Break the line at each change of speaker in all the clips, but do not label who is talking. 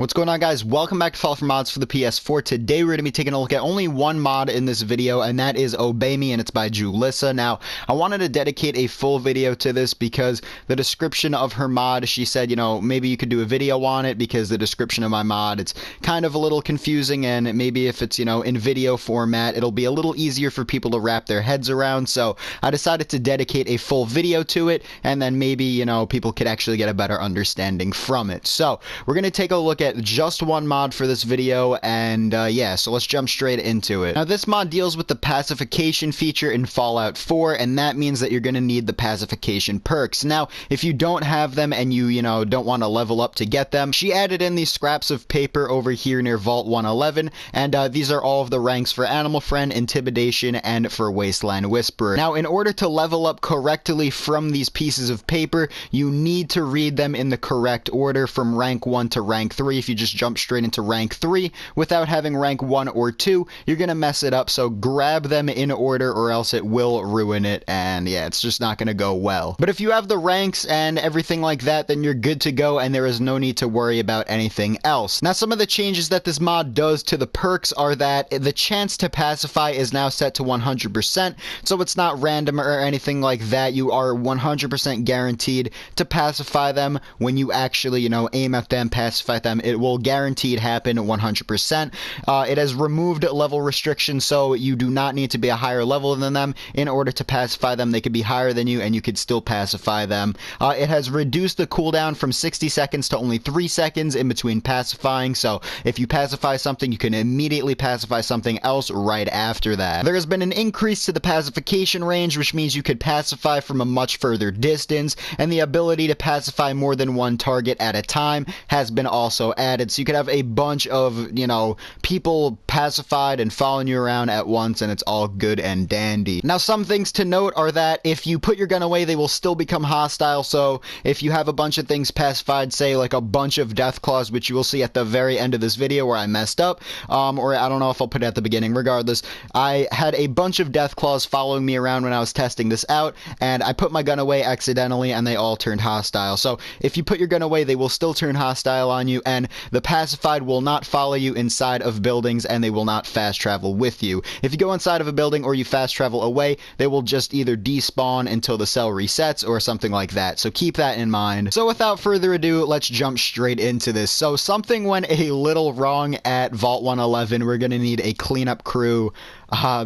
What's going on, guys? Welcome back to Fall for Mods for the PS4. Today we're going to be taking a look at only one mod in this video, and that is Obey Me, and it's by Djulisa. Now, I wanted to dedicate a full video to this because the description of her mod, she said, you know, maybe you could do a video on it because the description of my mod, it's kind of a little confusing, and maybe if it's, you know, in video format, it'll be a little easier for people to wrap their heads around. So I decided to dedicate a full video to it, and then maybe, you know, people could actually get a better understanding from it. So we're going to take a look at just one mod for this video, and yeah, so let's jump straight into it. Now, this mod deals with the pacification feature in Fallout 4, and that means that you're going to need the pacification perks. Now, if you don't have them and you know, don't want to level up to get them, she added in these scraps of paper over here near Vault 111, and these are all of the ranks for Animal Friend, Intimidation, and for Wasteland Whisperer. Now, in order to level up correctly from these pieces of paper, you need to read them in the correct order from rank 1 to rank 3. If you just jump straight into rank 3 without having rank 1 or 2, you're gonna mess it up. So grab them in order or else it will ruin it, and yeah, it's just not gonna go well. But if you have the ranks and everything like that, then you're good to go, and there is no need to worry about anything else. Now, some of the changes that this mod does to the perks are that the chance to pacify is now set to 100%, so it's not random or anything like that. You are 100% guaranteed to pacify them when you actually, you know, aim at them, pacify them. It will guaranteed happen 100%. It has removed level restrictions, so you do not need to be a higher level than them in order to pacify them. They could be higher than you and you could still pacify them. It has reduced the cooldown from 60 seconds to only 3 seconds in between pacifying, so if you pacify something, you can immediately pacify something else right after that. There has been an increase to the pacification range, which means you could pacify from a much further distance, and the ability to pacify more than one target at a time has been also added, so you could have a bunch of, you know, people pacified and following you around at once, and it's all good and dandy. Now, some things to note are that if you put your gun away, they will still become hostile. So if you have a bunch of things pacified, say like a bunch of death claws, which you will see at the very end of this video where I messed up, or I don't know if I'll put it at the beginning, regardless, I had a bunch of death claws following me around when I was testing this out, and I put my gun away accidentally and they all turned hostile. So if you put your gun away, they will still turn hostile on you, and the pacified will not follow you inside of buildings, and they will not fast travel with you. If you go inside of a building or you fast travel away, they will just either despawn until the cell resets or something like that. So keep that in mind. So without further ado, let's jump straight into this. So something went a little wrong at Vault 111. We're going to need a cleanup crew.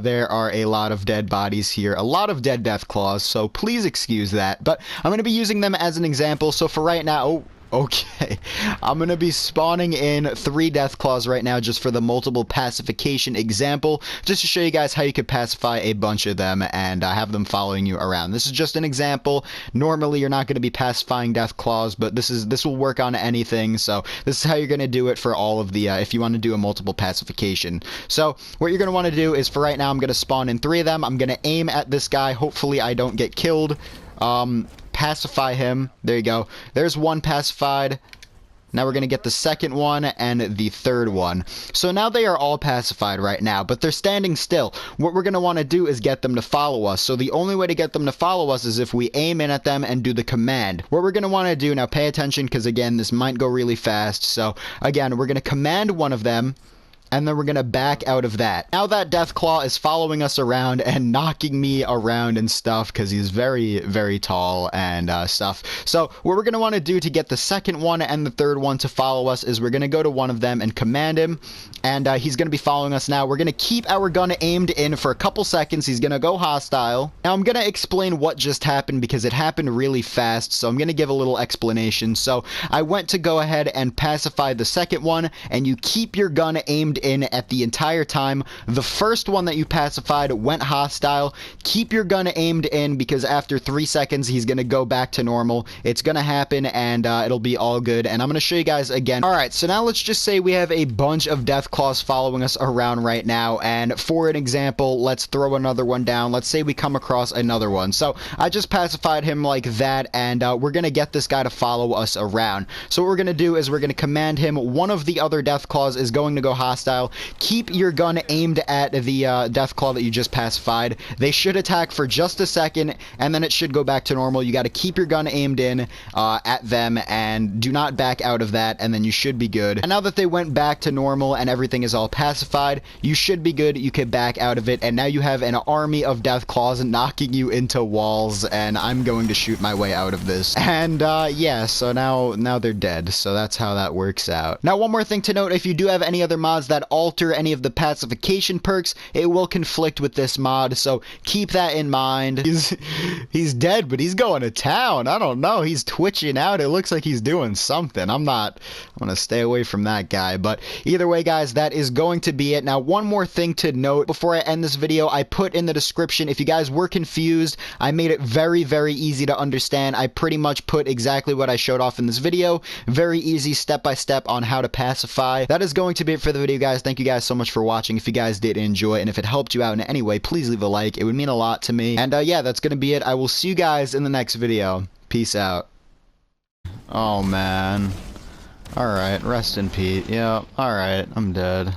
There are a lot of dead bodies here, a lot of dead death claws, so please excuse that. But I'm going to be using them as an example. So for right now, okay, I'm going to be spawning in 3 death claws right now just for the multiple pacification example, just to show you guys how you could pacify a bunch of them and have them following you around. This is just an example. Normally you're not going to be pacifying death claws, but this will work on anything, so this is how you're going to do it for all of the if you want to do a multiple pacification. So what you're going to want to do is, for right now, I'm going to spawn in 3 of them. I'm going to aim at this guy. Hopefully I don't get killed. Pacify him. There you go. There's one pacified. Now we're going to get the second one and the third one. So now they are all pacified right now, but they're standing still. What we're going to want to do is get them to follow us. So the only way to get them to follow us is if we aim in at them and do the command. What we're going to want to do, now pay attention because again, this might go really fast. So again, we're going to command one of them, and then we're going to back out of that. Now that Deathclaw is following us around and knocking me around and stuff because he's very, very tall and stuff. So what we're going to want to do to get the second one and the third one to follow us is we're going to go to one of them and command him, and he's going to be following us now. We're going to keep our gun aimed in for a couple seconds. He's going to go hostile. Now I'm going to explain what just happened because it happened really fast, so I'm going to give a little explanation. So I went to go ahead and pacify the second one, and you keep your gun aimed in at the entire time. The first one that you pacified went hostile. Keep your gun aimed in because after 3 seconds he's gonna go back to normal. It's gonna happen, and it'll be all good, and I'm gonna show you guys again. Alright, so now let's just say we have a bunch of death claws following us around right now, and for an example, let's throw another one down. Let's say we come across another one. So I just pacified him like that, and we're gonna get this guy to follow us around. So what we're gonna do is we're gonna command him. One of the other death claws is going to go hostile playstyle. Keep your gun aimed at the Deathclaw that you just pacified. They should attack for just a second, and then it should go back to normal. You got to keep your gun aimed in at them, and do not back out of that, and then you should be good. And now that they went back to normal and everything is all pacified, you should be good. You can back out of it, and now you have an army of Deathclaws knocking you into walls, and I'm going to shoot my way out of this. And yeah, so now they're dead, so that's how that works out. Now, one more thing to note: if you do have any other mods that alter any of the pacification perks, it will conflict with this mod, so keep that in mind. He's dead, but he's going to town. I don't know, he's twitching out. It looks like he's doing something. I'm gonna stay away from that guy. But either way, guys, that is going to be it. Now, one more thing to note before I end this video: I put in the description, if you guys were confused, I made it very, very easy to understand. I pretty much put exactly what I showed off in this video. Very easy, step-by-step on how to pacify. That is going to be it for the video, guys. Thank you guys so much for watching. If you guys did enjoy, and if it helped you out in any way, please leave a like. It would mean a lot to me. And yeah, that's gonna be it. I will see you guys in the next video. Peace out. Oh man. Alright, rest in peace. Yeah, alright, I'm dead.